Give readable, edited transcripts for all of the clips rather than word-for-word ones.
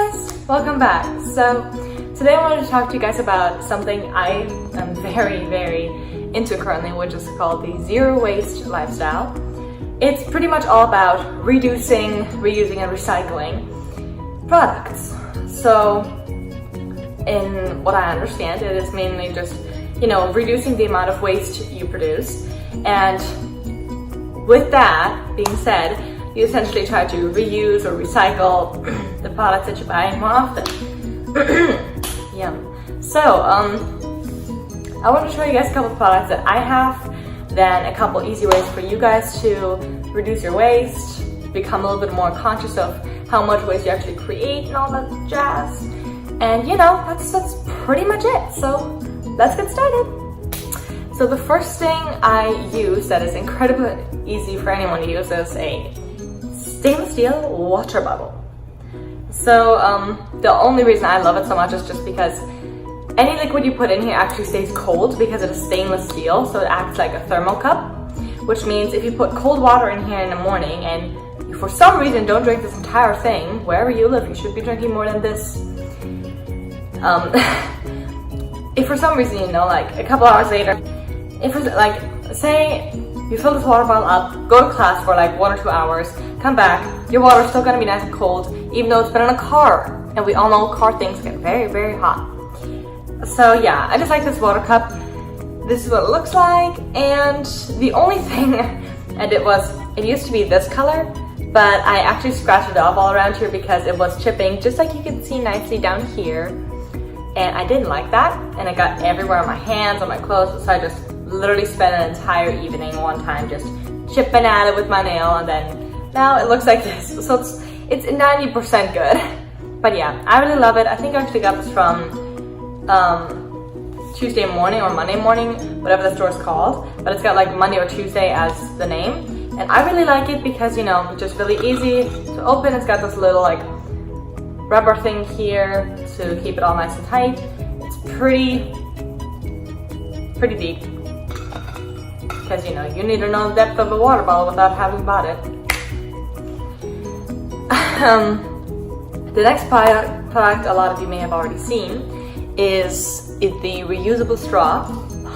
guys, welcome back. So today I wanted to talk to you guys about something I am very into currently, which is called the zero waste lifestyle. It's pretty much all about reducing, reusing and recycling products. So in what I understand, it is mainly just, reducing the amount of waste you produce, and with that being said, you essentially try to reuse or recycle the products that you're buying more often. Yum. So, I want to show you guys a couple of products that I have, then a couple easy ways for you guys to reduce your waste, become a little bit more conscious of how much waste you actually create and all that jazz. And that's pretty much it. So, let's get started. So the first thing I use that is incredibly easy for anyone to use is a stainless steel water bottle. So the only reason I love it so much is just because any liquid you put in here actually stays cold because it is stainless steel, so it acts like a thermal cup, which means if you put cold water in here in the morning and you for some reason don't drink this entire thing, wherever you live, you should be drinking more than this. If for some reason, like a couple hours later, say you fill this water bottle up, go to class for like 1 or 2 hours, come back, your water's still gonna be nice and cold, even though it's been in a car. And we all know car things get very hot. So yeah, I just like this water cup. This is what it looks like, and the only thing I did was, it used to be this color, but I actually scratched it off all around here because it was chipping, just like you can see nicely down here. And I didn't like that, and it got everywhere on my hands, on my clothes, so I just literally spent an entire evening one time just chipping at it with my nail, and then now it looks like this. So it's 90% good. But yeah, I really love it. I think I actually got this from Tuesday morning or Monday morning, whatever the store is called, but it's got like Monday or Tuesday as the name. And I really like it because, it's just really easy to open. It's got this little like rubber thing here to keep it all nice and tight. It's pretty deep, because you need to know the depth of a water bottle without having bought it. The next product a lot of you may have already seen is the reusable straw.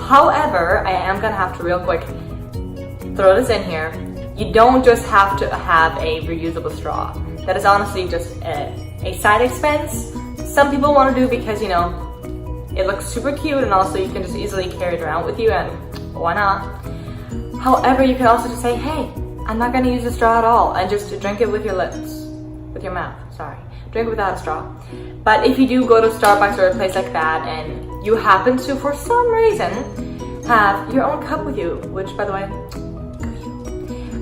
However, I am gonna have to real quick throw this in here. You don't just have to have a reusable straw. That is honestly just a side expense. Some people want to do because it looks super cute, and also you can just easily carry it around with you, and why not? However, you can also just say, hey, I'm not going to use a straw at all, and just drink it with your lips, with your mouth, sorry. Drink it without a straw. But if you do go to Starbucks or a place like that, and you happen to, for some reason, have your own cup with you, which, by the way,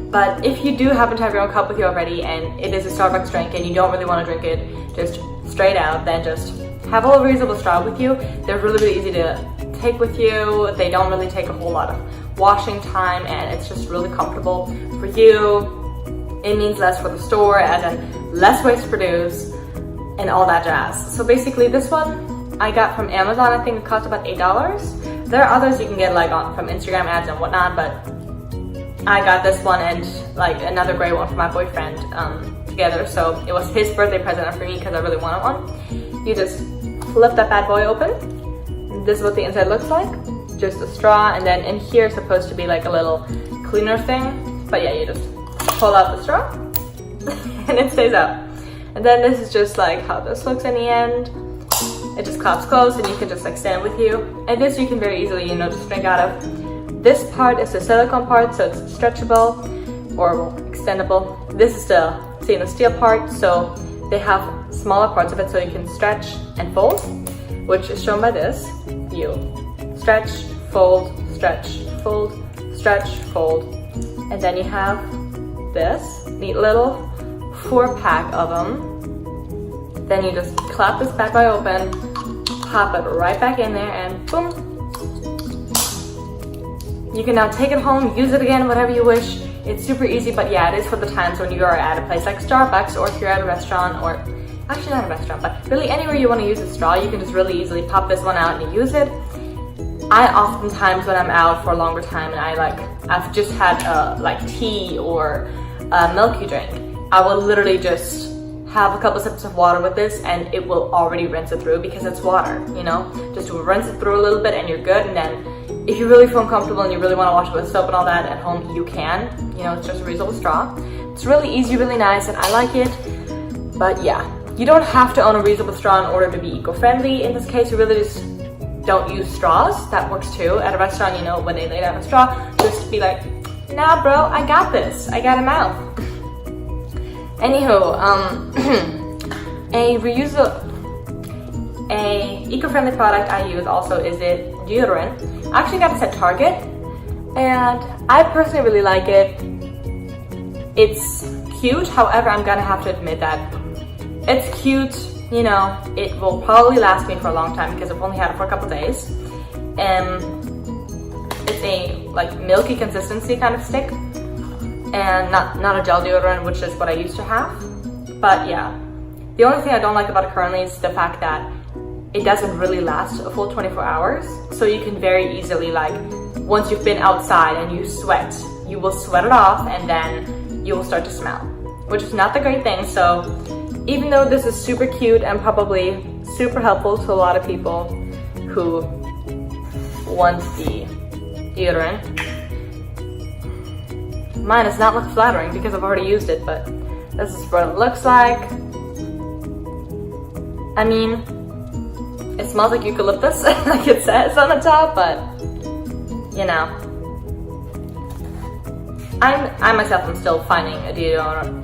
but if you do happen to have your own cup with you already, and it is a Starbucks drink, and you don't really want to drink it just straight out, then just have a reusable straw with you. They're really easy to take with you. They don't really take a whole lot of washing time, and it's just really comfortable for you. It means less for the store, as in less waste to produce, and all that jazz. So basically, this one I got from Amazon. I think it cost about $8. There are others you can get from Instagram ads and whatnot, but I got this one and like another gray one for my boyfriend together. So it was his birthday present for me because I really wanted one. You just flip that bad boy open. This is what the inside looks like. Just a straw, and then in here is supposed to be like a little cleaner thing. But yeah, you just pull out the straw and it stays out. And then this is just like how this looks in the end. It just claps closed, and you can just like stand with you. And this you can very easily, just drink out of. This part is the silicone part, so it's stretchable or extendable. This is the stainless steel part, so they have smaller parts of it so you can stretch and fold, which is shown by this. You stretch, fold, stretch, fold, stretch, fold. And then you have this neat little 4-pack of them. Then you just clap this bad boy open, pop it right back in there, and boom. You can now take it home, use it again, whatever you wish. It's super easy, but yeah, it is for the times when you are at a place like Starbucks, or if you're at a restaurant, or actually not a restaurant, but really anywhere you want to use a straw, you can just really easily pop this one out and use it. I oftentimes, when I'm out for a longer time and I've just had like tea or a milky drink, I will literally just have a couple sips of water with this and it will already rinse it through because it's water, you know? Just rinse it through a little bit and you're good. And then if you really feel uncomfortable and you really want to wash it with soap and all that at home, you can. You know, it's just a reusable straw. It's really easy, really nice, and I like it. But yeah, you don't have to own a reusable straw in order to be eco-friendly. In this case, you really just don't use straws. That works too. At a restaurant, you know, when they lay down a straw, just be like, nah bro, I got this. I got a mouth. Anywho, a eco-friendly product I use also is a deodorant. I actually got this at Target, and I personally really like it. It's cute, however, I'm gonna have to admit that it's cute, you know, it will probably last me for a long time because I've only had it for a couple days. It's a like milky consistency kind of stick, and not a gel deodorant, which is what I used to have. But yeah, the only thing I don't like about it currently is the fact that it doesn't really last a full 24 hours. So you can very easily, like, once you've been outside and you sweat, you will sweat it off and then you will start to smell, which is not the great thing. So even though this is super cute and probably super helpful to a lot of people who want the deodorant, mine does not look flattering because I've already used it, but this is what it looks like. I mean, it smells like eucalyptus, like it says on the top, but you know, I myself am still finding a deodorant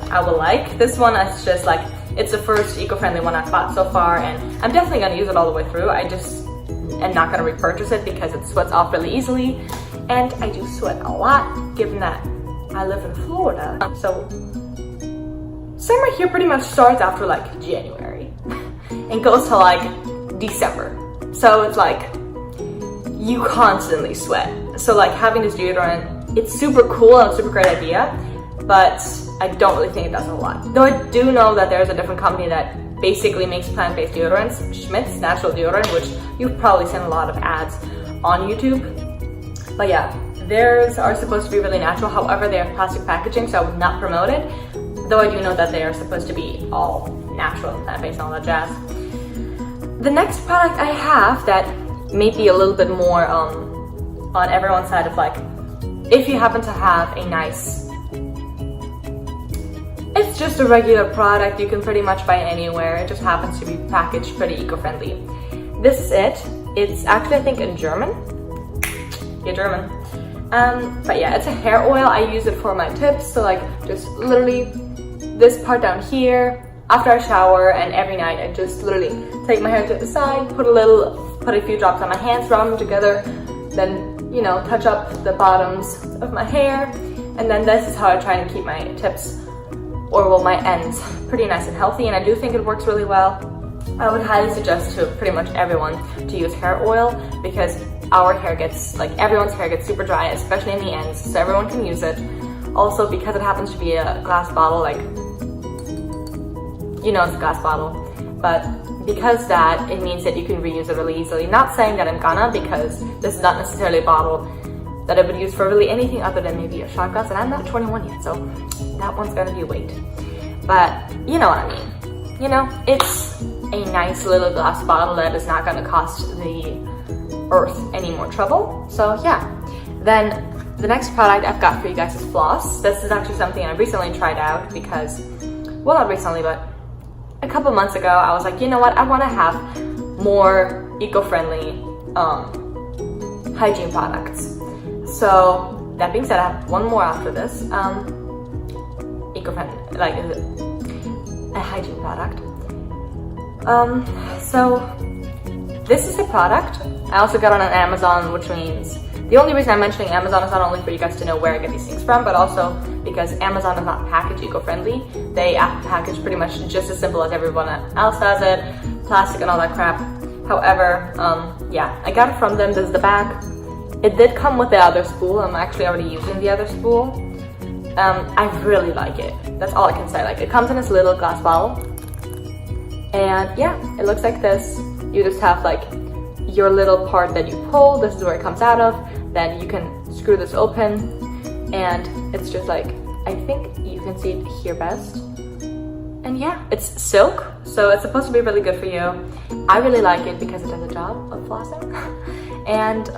I will like. This one is just like, it's the first eco-friendly one I've bought so far, and I'm definitely gonna use it all the way through. I just am not gonna repurchase it because it sweats off really easily, and I do sweat a lot given that I live in Florida. So summer here pretty much starts after like January and goes to like December. So it's like you constantly sweat. So like having this deodorant, it's super cool and a super great idea, but I don't really think it does a lot. Though I do know that there's a different company that basically makes plant-based deodorants, Schmidt's Natural Deodorant, which you've probably seen a lot of ads on YouTube. But yeah, theirs are supposed to be really natural. However, they have plastic packaging, so I would not promote it. Though I do know that they are supposed to be all natural and plant-based and all that jazz. The next product I have that may be a little bit more on everyone's side of like, if you happen to have a nice, it's just a regular product you can pretty much buy anywhere. It just happens to be packaged pretty eco-friendly. This is it. It's actually, I think, in German. Yeah, German. But yeah, it's a hair oil. I use it for my tips. So like just literally this part down here after I shower, and every night I just literally take my hair to the side, put a few drops on my hands, rub them together, then, you know, touch up the bottoms of my hair. And then this is how I try to keep my tips, or well, my ends, pretty nice and healthy, and I do think it works really well. I would highly suggest to pretty much everyone to use hair oil because our hair gets, like everyone's hair gets super dry, especially in the ends, so everyone can use it. Also, because it happens to be a glass bottle, like, you know it's a glass bottle, but because that, it means that you can reuse it really easily. Not saying that I'm gonna, because this is not necessarily a bottle that I would use for really anything other than maybe a shot glass, and I'm not 21 yet, so that one's gonna be a wait. But you know what I mean. You know, it's a nice little glass bottle that is not gonna cost the earth any more trouble. So yeah. Then the next product I've got for you guys is floss. This is actually something I recently tried out because, well, not recently, but a couple months ago, I was like, you know what, I want to have more eco-friendly hygiene products. So that being said, I have one more after this, eco-friendly, like a hygiene product. So this is a product I also got on Amazon, which means the only reason I'm mentioning Amazon is not only for you guys to know where I get these things from, but also because Amazon is not packaged eco-friendly. They package pretty much just as simple as everyone else does it, plastic and all that crap. However, yeah, I got it from them. This is the bag. It did come with the other spool. I'm actually already using the other spool. I really like it. That's all I can say. Like, it comes in this little glass bottle, and yeah, it looks like this. You just have like your little part that you pull. This is where it comes out of. Then you can screw this open, and it's just like I think you can see it here best. And yeah, it's silk, so it's supposed to be really good for you. I really like it because it does a job of flossing. And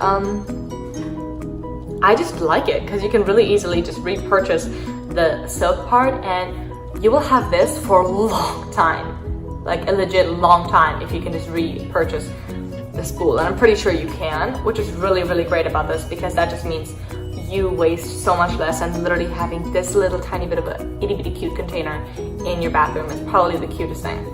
I just like it because you can really easily just repurchase the silk part, and you will have this for a long time, like a legit long time, if you can just repurchase the spool. And I'm pretty sure you can, which is really, really great about this, because that just means you waste so much less, and literally having this little tiny bit of a itty bitty cute container in your bathroom is probably the cutest thing.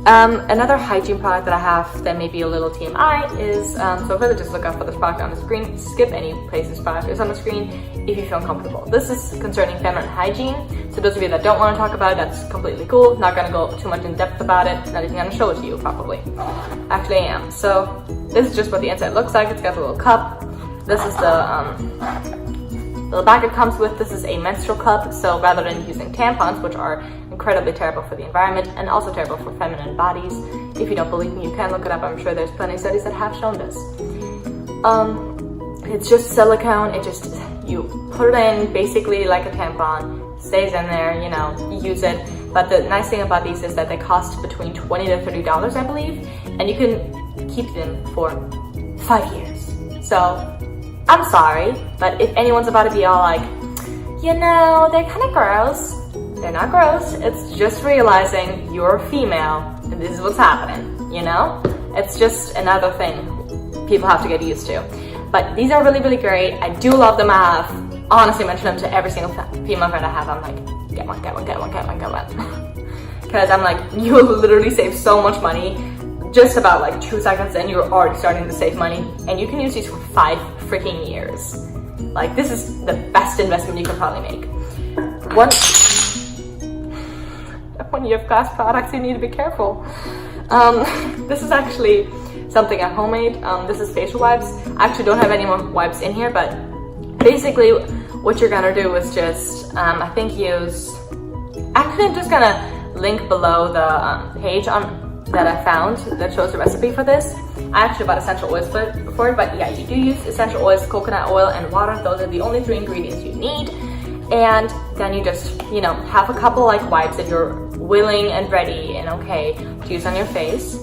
Another hygiene product that I have that may be a little TMI is, so really just look out for this product on the screen. Skip any place this product is on the screen if you feel uncomfortable. This is concerning feminine hygiene. So those of you that don't want to talk about it, that's completely cool. Not gonna go too much in depth about it. Not even gonna show it to you probably. Actually I am. So this is just what the inside looks like. It's got a little cup. This is the bag it comes with. This is a menstrual cup, so rather than using tampons, which are incredibly terrible for the environment and also terrible for feminine bodies, if you don't believe me, you can look it up. I'm sure there's plenty of studies that have shown this. It's just silicone. You put it in basically like a tampon, stays in there, you know, you use it. But the nice thing about these is that they cost between $20 to $30, I believe, and you can keep them for 5 years. So I'm sorry, but if anyone's about to be all like, you know, they're kind of gross, they're not gross. It's just realizing you're a female and this is what's happening, you know? It's just another thing people have to get used to. But these are really, really great. I do love them. I have honestly mentioned them to every single female friend I have. I'm like, get one, get one, get one, get one, get one. Because I'm like, you will literally save so much money. Just about like 2 seconds in, you're already starting to save money. And you can use these for 5 freaking years. Like, this is the best investment you can probably make. When you have glass products, you need to be careful. This is actually something I homemade. This is facial wipes. I actually don't have any more wipes in here, but basically what you're gonna do is just, I think actually I'm just gonna link below the page that I found that shows the recipe for this. I actually bought essential oils for it, but yeah, you do use essential oils, coconut oil, and water. Those are the only 3 ingredients you need. And then you just, you know, have a couple like wipes that you're willing and ready and okay to use on your face.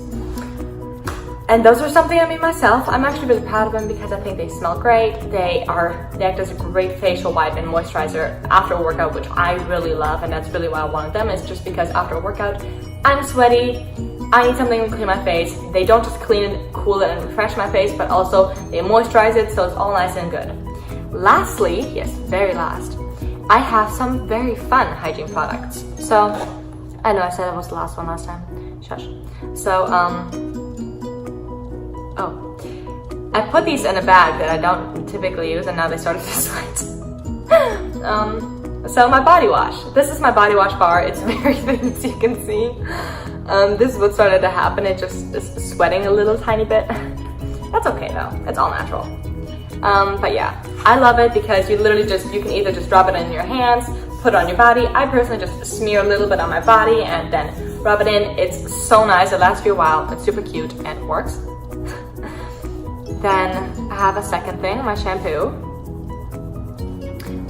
And those are something I made myself. I'm actually really proud of them because I think they smell great. They act as a great facial wipe and moisturizer after a workout, which I really love, and that's really why I wanted them. It's just because after a workout, I'm sweaty, I need something to clean my face. They don't just clean it, cool it, and refresh my face, but also they moisturize it, so it's all nice and good. Lastly, yes, very last, I have some very fun hygiene products. So, I know I said it was the last one last time. Shush. So, I put these in a bag that I don't typically use, and now they started to sweat. So my body wash. This is my body wash bar. It's very thin, as you can see. This is what started to happen. It just is sweating a little tiny bit. That's okay though. It's all natural. But yeah, I love it because you literally you can either just drop it in your hands, put it on your body. I personally just smear a little bit on my body and then rub it in. It's so nice. It lasts you a while. It's super cute and it works. Then I have a second thing, my shampoo.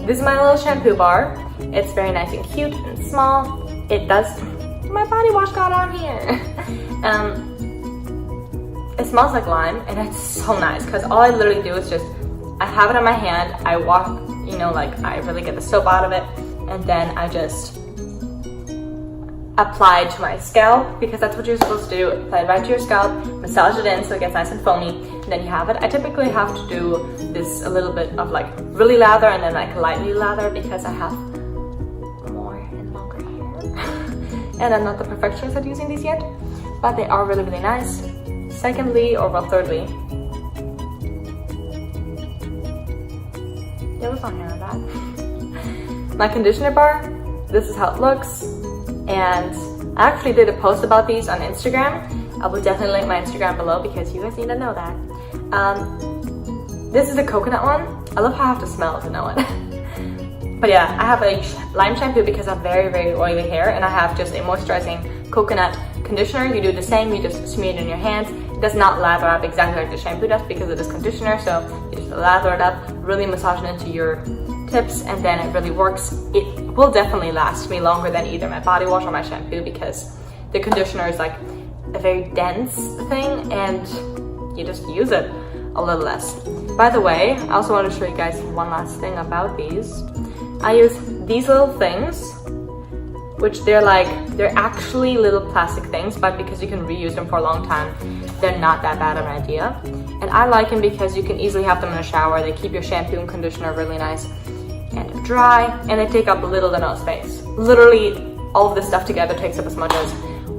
This is my little shampoo bar. It's very nice and cute and small. It does, my body wash got on here. It smells like lime and it's so nice because all I literally do is I have it on my hand, I walk, you know, like I really get the soap out of it, and then I just apply it to my scalp because that's what you're supposed to do. Apply it right to your scalp, massage it in so it gets nice and foamy, and then you have it. I typically have to do this a little bit of like really lather and then like lightly lather because I have more and longer hair. And I'm not the perfectionist at using these yet, but they are really, really nice. Secondly, or well, thirdly, there was not hair on that. My conditioner bar, this is how it looks. And I actually did a post about these on Instagram. I will definitely link my Instagram below because you guys need to know that. This is a coconut one. I love how I have to smell to know it. But yeah, I have a lime shampoo because I have very, very oily hair, and I have just a moisturizing coconut conditioner. You do the same, you just smear it in your hands. It does not lather up exactly like the shampoo does because it is conditioner, so you just lather it up, really massage it into your tips, and then it really works. It will definitely last me longer than either my body wash or my shampoo, because the conditioner is like a very dense thing and you just use it a little less. By the way, I also want to show you guys one last thing about these. I use these little things, which they're actually little plastic things, but because you can reuse them for a long time, they're not that bad of an idea. And I like them because you can easily have them in the shower. They keep your shampoo and conditioner really nice and dry, and they take up little to no space. Literally, all of this stuff together takes up as much as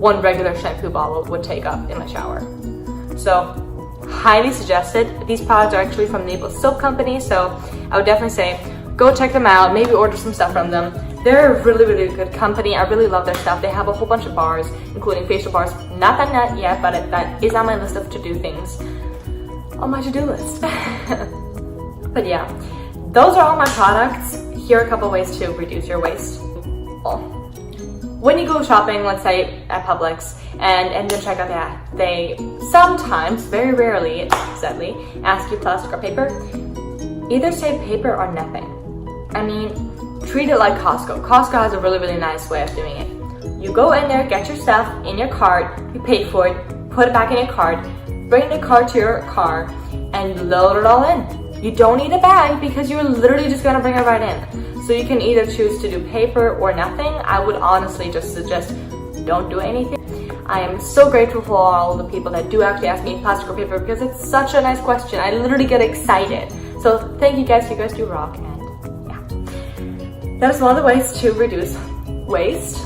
one regular shampoo bottle would take up in the shower. So, highly suggested. These products are actually from Naples Soap Company, so I would definitely say go check them out, maybe order some stuff from them. They're a really, really good company. I really love their stuff. They have a whole bunch of bars, including facial bars. Not that nut yet, but that is on my list of to-do things. On my to-do list. But yeah, those are all my products. Here are a couple ways to reduce your waste. When you go shopping, let's say at Publix, and then check out that, they sometimes, very rarely, sadly, ask you plastic or paper. Either say paper or nothing. I mean, treat it like Costco. Costco has a really, really nice way of doing it. You go in there, get your stuff in your cart, you pay for it, put it back in your cart, bring the cart to your car, and load it all in. You don't need a bag because you're literally just gonna bring it right in. So you can either choose to do paper or nothing. I would honestly just suggest don't do anything. I am so grateful for all the people that do actually ask me plastic or paper, because it's such a nice question. I literally get excited. So thank you guys do rock, and yeah. That is one of the ways to reduce waste.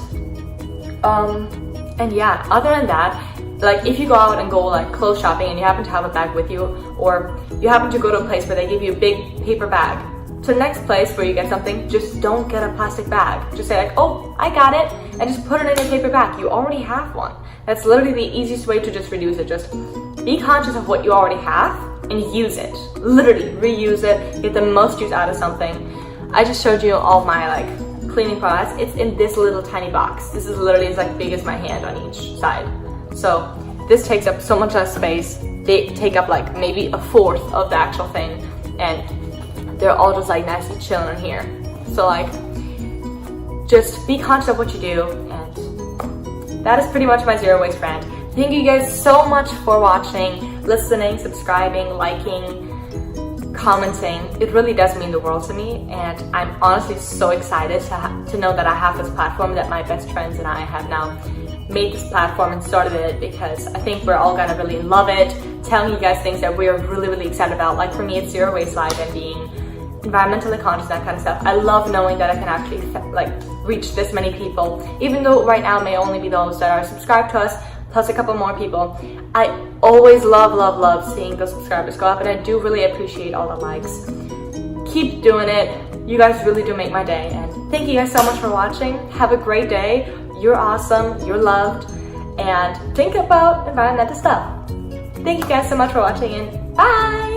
And yeah, other than that, like if you go out and go like clothes shopping and you happen to have a bag with you, or you happen to go to a place where they give you a big paper bag, to the next place where you get something, just don't get a plastic bag. Just say like, oh, I got it, and just put it in a paper bag. You already have one. That's literally the easiest way to just reduce it. Just be conscious of what you already have and use it. Literally reuse it, get the most use out of something. I just showed you all my like cleaning products. It's in this little tiny box. This is literally as like big as my hand on each side. So this takes up so much less space. They take up like maybe a fourth of the actual thing, and they're all just like nicely chilling in here. So like, just be conscious of what you do, and that is pretty much my zero waste rant. Thank you guys so much for watching, listening, subscribing, liking, commenting. It really does mean the world to me, and I'm honestly so excited to know that I have this platform, that my best friends and I have now made this platform and started it, because I think we're all gonna really love it, telling you guys things that we're really, really excited about. Like for me, it's Zero Waste Life and being environmentally conscious, that kind of stuff. I love knowing that I can actually like reach this many people, even though right now may only be those that are subscribed to us, plus a couple more people. I always love seeing those subscribers go up, and I do really appreciate all the likes. Keep doing it. You guys really do make my day, and thank you guys so much for watching. Have a great day. You're awesome, you're loved, and think about environmental stuff. Thank you guys so much for watching, and bye!